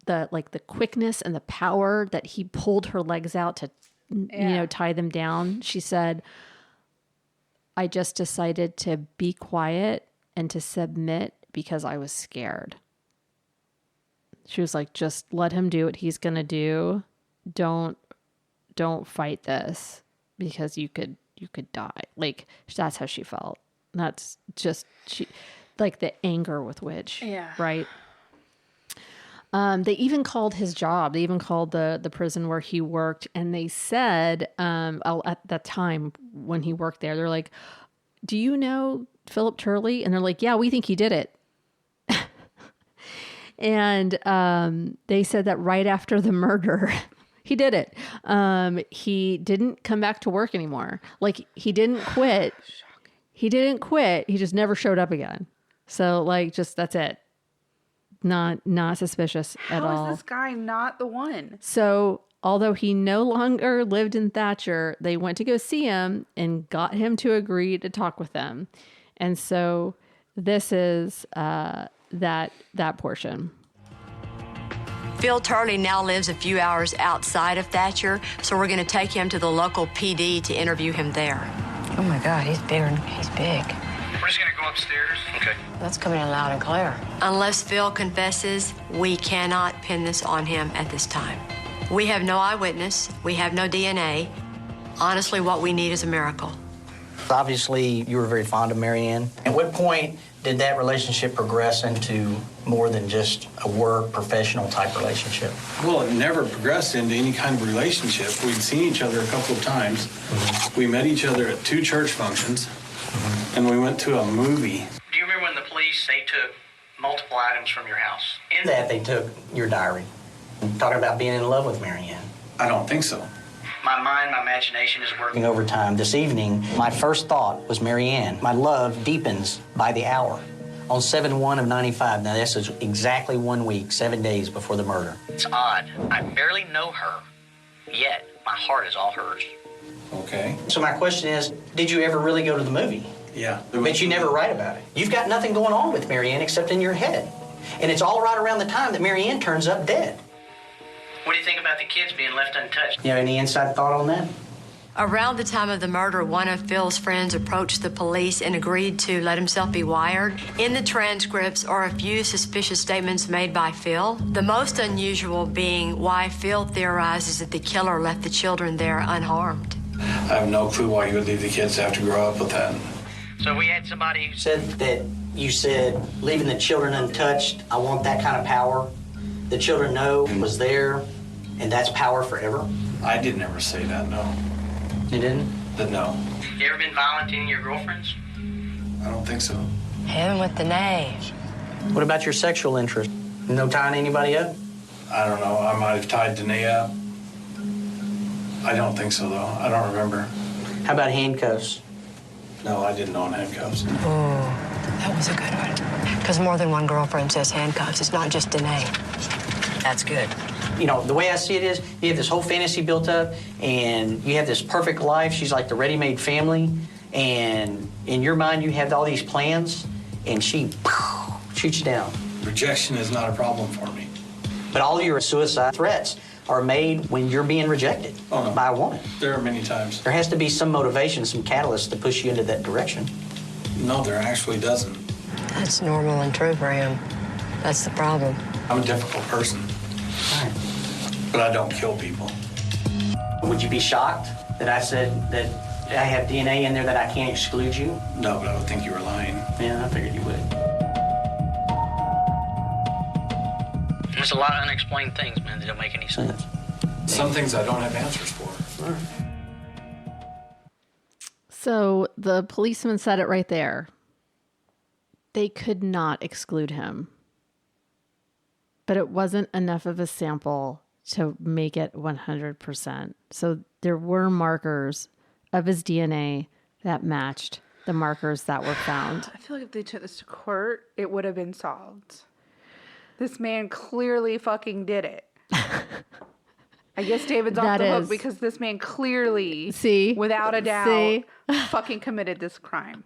the quickness and the power that he pulled her legs out to, tie them down. She said, I just decided to be quiet and to submit because I was scared. She was like, just let him do what he's going to do. Don't fight this because you could die. Like, that's how she felt. That's just, like the anger with which, right? They even called his job. They even called the prison where he worked. And they said, at that time when he worked there, they're like, do you know Philip Turley? And they're like, yeah, we think he did it. And they said that right after the murder, he did it. He didn't come back to work anymore. Like, he didn't quit. He didn't quit. He just never showed up again. So, like, just that's it. Not suspicious at all. How is this guy not the one? So, although he no longer lived in Thatcher, they went to go see him and got him to agree to talk with them. And so, this is that portion. Phil Turley now lives a few hours outside of Thatcher, so we're going to take him to the local PD to interview him there. Oh my God, he's big. We're just going to go upstairs. Okay. That's coming in loud and clear. Unless Phil confesses, we cannot pin this on him at this time. We have no eyewitness. We have no DNA. Honestly, what we need is a miracle. Obviously, you were very fond of Mary Anne. At what point did that relationship progress into more than just a work, professional type relationship? Well, it never progressed into any kind of relationship. We'd seen each other a couple of times. Mm-hmm. We met each other at 2 church functions, and we went to a movie. Do you remember when the police, they took multiple items from your house? In that, they took your diary. Talking about being in love with Mary Anne. I don't think so. My mind, my imagination is working overtime. This evening, my first thought was Mary Anne. My love deepens by the hour. On 7/1 of 95, now this is exactly 1 week, 7 days before the murder. It's odd. I barely know her, yet my heart is all hers. Okay. So my question is, did you ever really go to the movie? Yeah. But you never write about it. You've got nothing going on with Mary Anne except in your head. And it's all right around the time that Mary Anne turns up dead. What do you think about the kids being left untouched? You have any inside thought on that? Around the time of the murder, one of Phil's friends approached the police and agreed to let himself be wired. In the transcripts are a few suspicious statements made by Phil, the most unusual being why Phil theorizes that the killer left the children there unharmed. I have no clue why you would leave the kids to have to grow up with that. So we had somebody who said that you said, leaving the children untouched, I want that kind of power. The children know it was there, and that's power forever. I didn't ever say that, no. You didn't? No. You ever been violent to any of your girlfriends? I don't think so. Him with the knife. What about your sexual interest? No tying anybody up? I don't know. I might have tied Danae up. I don't think so, though. I don't remember. How about handcuffs? No, I didn't own handcuffs. Oh, that was a good one. Because more than one girlfriend says handcuffs. It's not just Danae. That's good. You know, the way I see it is, you have this whole fantasy built up, and you have this perfect life. She's like the ready-made family, and in your mind, you have all these plans, and she shoots you down. Rejection is not a problem for me. But all your suicide threats are made when you're being rejected by a woman. There are many times. There has to be some motivation, some catalyst to push you into that direction. No, there actually doesn't. That's normal and true for him. That's the problem. I'm a difficult person. Right. But I don't kill people. Would you be shocked that I said that I have DNA in there that I can't exclude you? No, but I would think you were lying. Yeah, I figured you would. There's a lot of unexplained things, man, that don't make any sense. Some things I don't have answers for. All right. So the policeman said it right there. They could not exclude him. But it wasn't enough of a sample to make it 100%. So there were markers of his DNA that matched the markers that were found. I feel like if they took this to court, it would have been solved. this man clearly fucking did it. I guess David's off the hook because this man clearly, without a doubt, fucking committed this crime.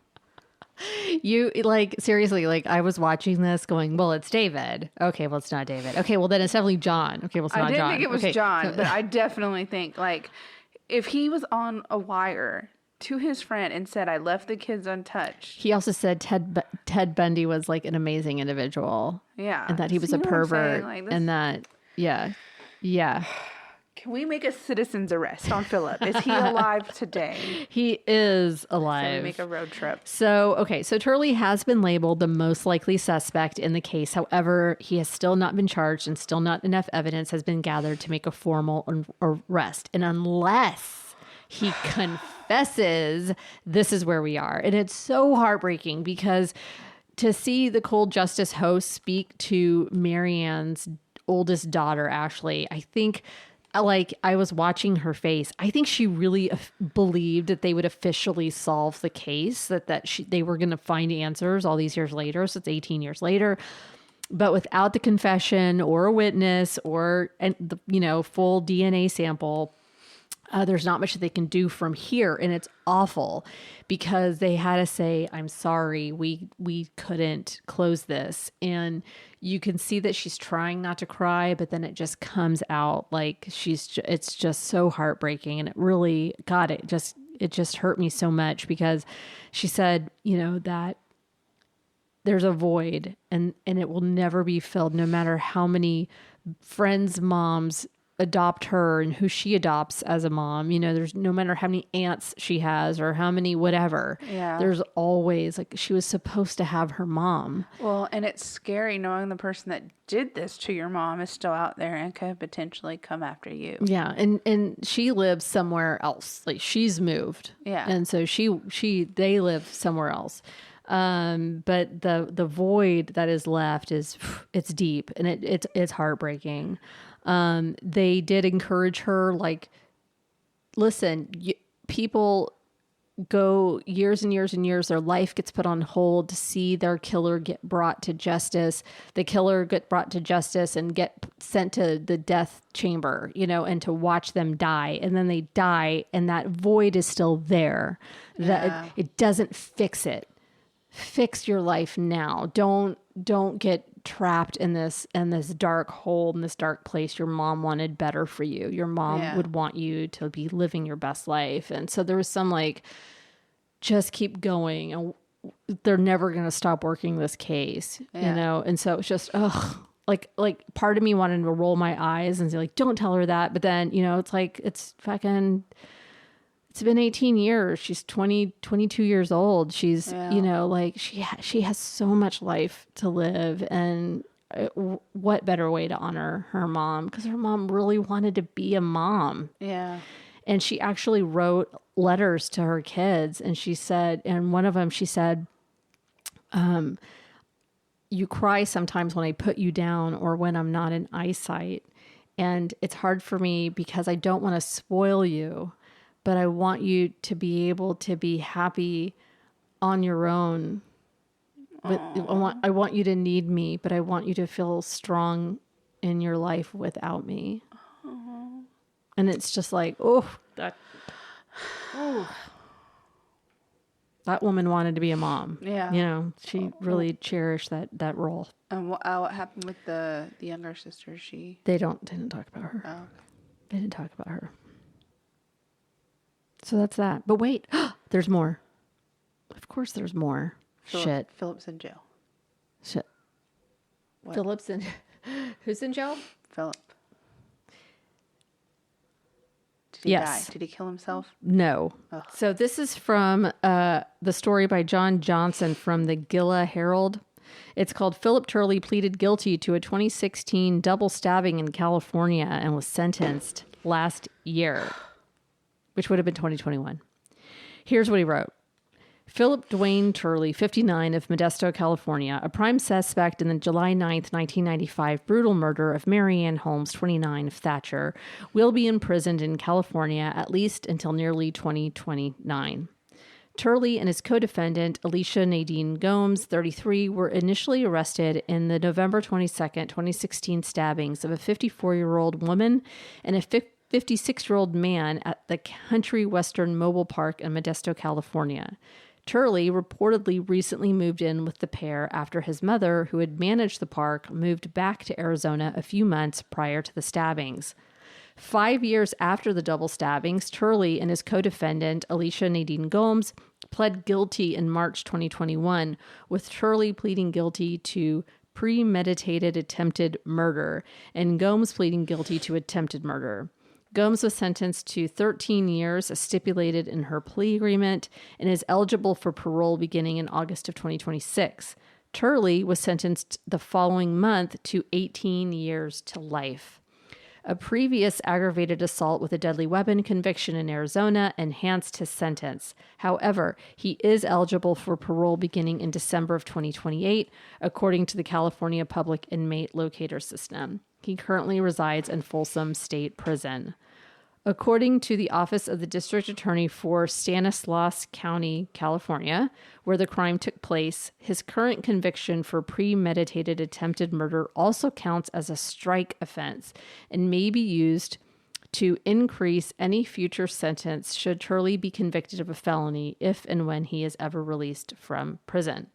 You like seriously, like I was watching this going, well, it's David. Okay, well, it's not David. Okay, well, then it's definitely John. Okay, well, it's not John. I didn't think it was okay. John, but I definitely think like if he was on a wire to his friend and said, I left the kids untouched. He also said Ted Bundy was like an amazing individual. Yeah. And that he was a pervert. Like, and that, yeah. Can we make a citizen's arrest on Philip? Is he alive today? He is alive. So we make a road trip. So Turley has been labeled the most likely suspect in the case. However, he has still not been charged and still not enough evidence has been gathered to make a formal arrest. And unless he confesses, this is where we are. And it's so heartbreaking because to see the cold justice host speak to Mary Anne's oldest daughter, Ashley, I think... like I was watching her face. I think she really believed that they would officially solve the case, they were going to find answers all these years later. So it's 18 years later, but without the confession or a witness or full DNA sample, there's not much that they can do from here. And it's awful because they had to say, I'm sorry, we couldn't close this. And you can see that she's trying not to cry, but then it just comes out like it's just so heartbreaking. And it really, God, it just hurt me so much because she said, that there's a void and it will never be filled no matter how many friends' moms adopt her and who she adopts as a mom. There's no matter how many aunts she has or how many whatever. Yeah. There's always like she was supposed to have her mom. Well, and it's scary knowing the person that did this to your mom is still out there and could potentially come after you. Yeah, and she lives somewhere else. Like she's moved. Yeah. And so they live somewhere else. But the void that is left it's deep and it's heartbreaking. They did encourage her, like, listen, people go years and years and years, their life gets put on hold to see their killer get brought to justice. The killer get brought to justice and get sent to the death chamber, and to watch them die. And then they die and that void is still there. That it doesn't fix it. Fix your life now. Don't get trapped in this dark hole, in this dark place. Your mom wanted better for you. Your mom would want you to be living your best life. And so there was some like, just keep going. And they're never going to stop working this case, And so it's just, like part of me wanted to roll my eyes and say like, don't tell her that. But then, it's like, it's been 18 years. She's 22 years old. She's, like she has so much life to live. And what better way to honor her mom? Because her mom really wanted to be a mom. Yeah. And she actually wrote letters to her kids. And she said, and one of them, she said, you cry sometimes when I put you down or when I'm not in eyesight. And it's hard for me because I don't want to spoil you. But I want you to be able to be happy on your own. But I want you to need me, but I want you to feel strong in your life without me. And it's just like, that woman wanted to be a mom. Yeah. She really cherished that role. And what happened with the younger sister? They didn't talk about her. Oh, okay. They didn't talk about her. So that's that. But wait, there's more. Of course there's more. Shit. Philip's in jail. Shit. What? Philip's in... Who's in jail? Philip. Did he die? Did he kill himself? No. Ugh. So this is from the story by John Johnson from the Gila Herald. It's called Philip Turley pleaded guilty to a 2016 double stabbing in California and was sentenced last year, which would have been 2021. Here's what he wrote. Philip Dwayne Turley, 59, of Modesto, California, a prime suspect in the July 9th, 1995 brutal murder of Mary Anne Holmes, 29, of Thatcher, will be imprisoned in California at least until nearly 2029. Turley and his co-defendant, Alicia Nadine Gomes, 33, were initially arrested in the November 22nd, 2016 stabbings of a 54-year-old woman and a 56-year-old man at the Country Western Mobile Park in Modesto, California. Turley reportedly recently moved in with the pair after his mother, who had managed the park, moved back to Arizona a few months prior to the stabbings. 5 years after the double stabbings, Turley and his co-defendant, Alicia Nadine Gomes, pled guilty in March 2021, with Turley pleading guilty to premeditated attempted murder and Gomes pleading guilty to attempted murder. Gomes was sentenced to 13 years, as stipulated in her plea agreement, and is eligible for parole beginning in August of 2026. Turley was sentenced the following month to 18 years to life. A previous aggravated assault with a deadly weapon conviction in Arizona enhanced his sentence. However, he is eligible for parole beginning in December of 2028, according to the California Public Inmate Locator System. He currently resides in Folsom State Prison. According to the Office of the District Attorney for Stanislaus County, California, where the crime took place, his current conviction for premeditated attempted murder also counts as a strike offense and may be used to increase any future sentence should Turley be convicted of a felony if and when he is ever released from prison.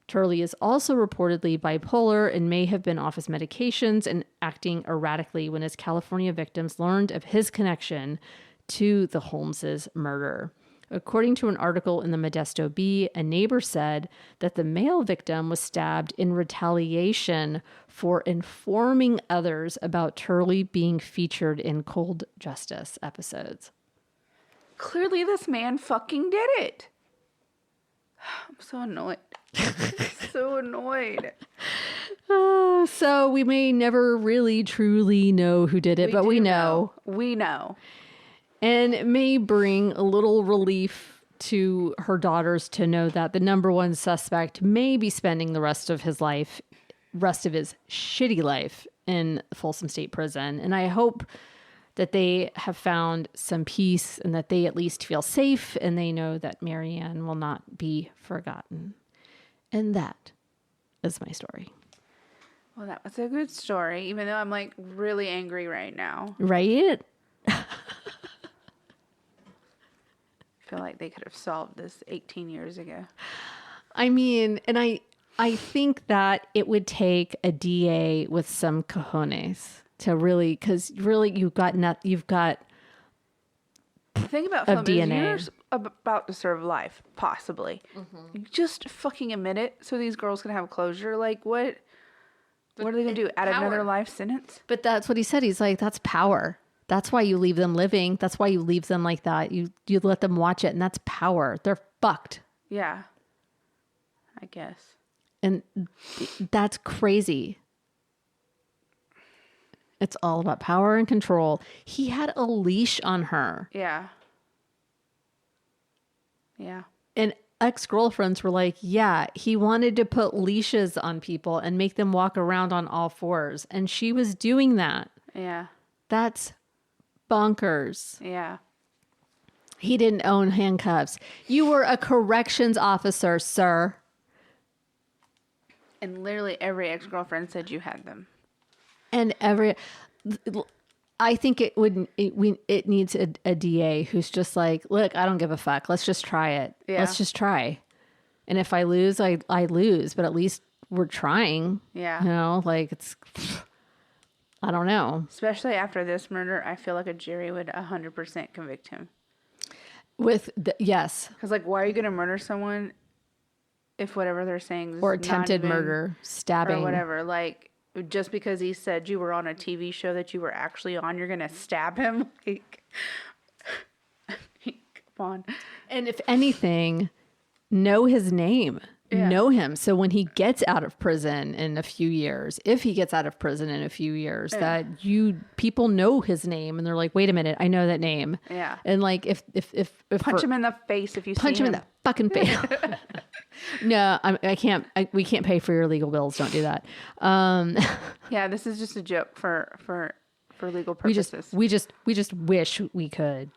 Turley is also reportedly bipolar and may have been off his medications and acting erratically when his California victims learned of his connection to the Holmeses' murder. According to an article in the Modesto Bee, a neighbor said that the male victim was stabbed in retaliation for informing others about Turley being featured in Cold Justice episodes. Clearly this man fucking did it. I'm so annoyed. So annoyed. So we may never really truly know who did it, but we know. We know. And it may bring a little relief to her daughters to know that the number one suspect may be spending the rest of his shitty life in Folsom State Prison. And I hope that they have found some peace and that they at least feel safe and they know that Mary Anne will not be forgotten. And that is my story. Well, that was a good story, even though I'm like really angry right now. Right? I feel like they could have solved this 18 years ago. I mean, and I think that it would take a DA with some cojones to really, because really you've got the thing about of film DNA. is you're about to serve life, possibly. Mm-hmm. Just fucking admit it so these girls can have closure. Like, what are they going to do? Add another life sentence? But that's what he said. He's like, that's power. That's why you leave them living. That's why you leave them like that. You let them watch it, and that's power. They're fucked. Yeah. I guess. And that's crazy. It's all about power and control. He had a leash on her. Yeah. Yeah. And ex-girlfriends were like, yeah, he wanted to put leashes on people and make them walk around on all fours. And she was doing that. Yeah. That's bonkers. Yeah. He didn't own handcuffs. You were a corrections officer, sir. And literally every ex-girlfriend said you had them. And I think it needs a DA who's just like, look, I don't give a fuck. Let's just try it. Yeah. Let's just try. And if I lose, I lose. But at least we're trying. Yeah. You know, like I don't know. Especially after this murder, I feel like a jury would 100% convict him. Yes. Because like, why are you going to murder someone if whatever they're saying is or attempted murder, stabbing. Or whatever. Like, just because he said you were on a TV show that you were actually on, you're going to stab him? Like, come on. And if anything, know his name. Yeah. Know him. So when he gets out of prison in a few years, if he gets out of prison in a few years, that people know his name and they're like, wait a minute, I know that name. Yeah. And like if punch him in the face if you punch see him in the fucking face. No, I can't. We can't pay for your legal bills. Don't do that. Yeah, this is just a joke for legal purposes. We just wish we could.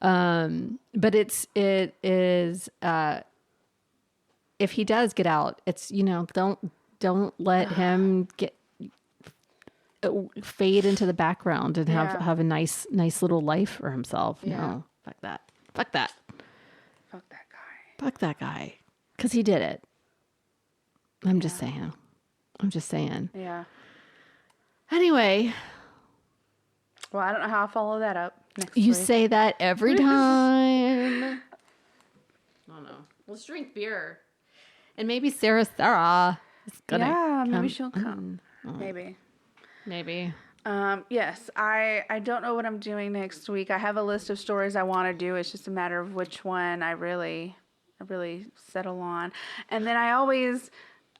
But it is, if he does get out, it's, don't let him fade into the background and have a nice little life for himself. Yeah. No, fuck that. Fuck that guy. 'Cause he did it. I'm just saying. Yeah. Anyway. Well, I don't know how I'll follow that up next You week. say that every time. I don't know. Let's drink beer. And maybe Sarah is gonna maybe she'll come. Maybe. Yes, I don't know what I'm doing next week. I have a list of stories I want to do. It's just a matter of which one I really settle on. And then I always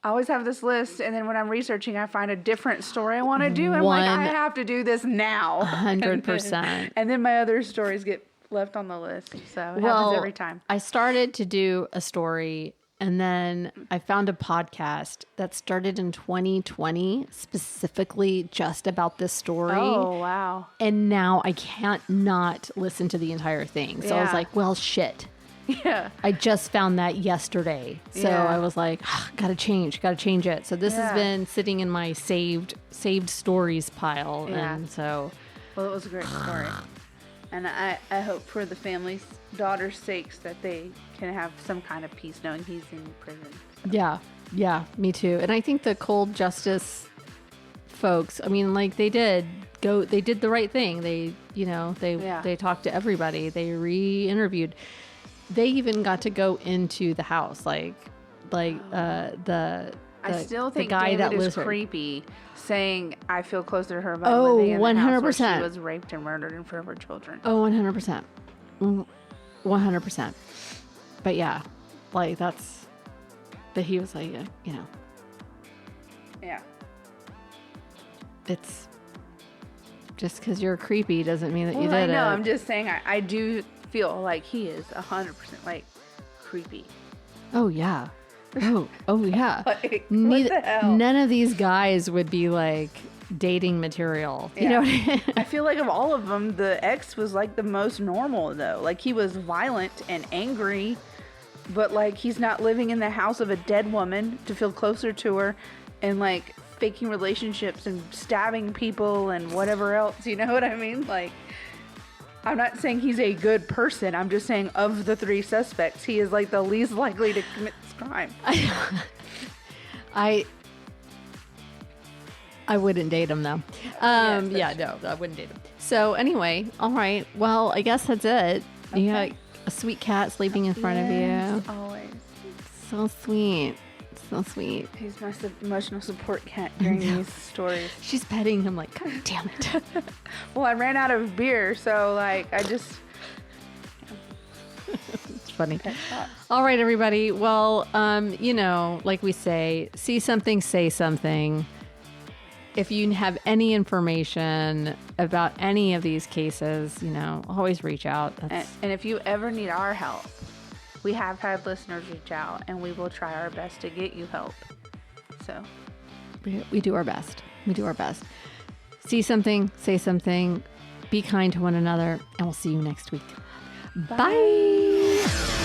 have this list, and then when I'm researching, I find a different story I want to do. I'm like, I have to do this now. 100%. And then my other stories get left on the list. So it happens every time. I started to do a story, and then I found a podcast that started in 2020 specifically just about this story. Oh, wow. And now I can't not listen to the entire thing. So I was like, well, shit. Yeah. I just found that yesterday. So I was like, gotta change it. So this has been sitting in my saved stories pile. Yeah. And so. Well, it was a great story. And I hope for the family's daughter's sakes that they can have some kind of peace knowing he's in prison. So. Yeah, me too. And I think the cold justice folks, I mean, like they did the right thing. They talked to everybody. They re-interviewed. They even got to go into the house, I still think the guy David that is creepy, saying I feel closer to her by Oh, living in the house where 100%. she was raped and murdered in front of her children. Oh, 100%. 100%. But yeah, like he was like, Yeah. It's just because you're creepy doesn't mean that you did I know. it. I'm just saying I do feel like he is 100% like creepy. Oh yeah. Oh yeah. Like, what the hell? None of these guys would be like dating material. You know what I mean? I feel like of all of them, the ex was like the most normal though. Like he was violent and angry, but like he's not living in the house of a dead woman to feel closer to her and like faking relationships and stabbing people and whatever else. You know what I mean? Like, I'm not saying he's a good person. I'm just saying of the three suspects, he is like the least likely to commit this crime. I wouldn't date him though. Yes, No, I wouldn't date him. So anyway, all right. Well, I guess that's it. Okay. You got a sweet cat sleeping in front of you. Always. So sweet. So sweet. He's my emotional support cat during these stories. She's petting him like, God damn it. Well, I ran out of beer, so like I just. It's funny. All right, everybody. Well, like we say, see something, say something. If you have any information about any of these cases, always reach out. And if you ever need our help, we have had listeners reach out, and we will try our best to get you help. So we do our best. We do our best. See something, say something, be kind to one another, and we'll see you next week. Bye.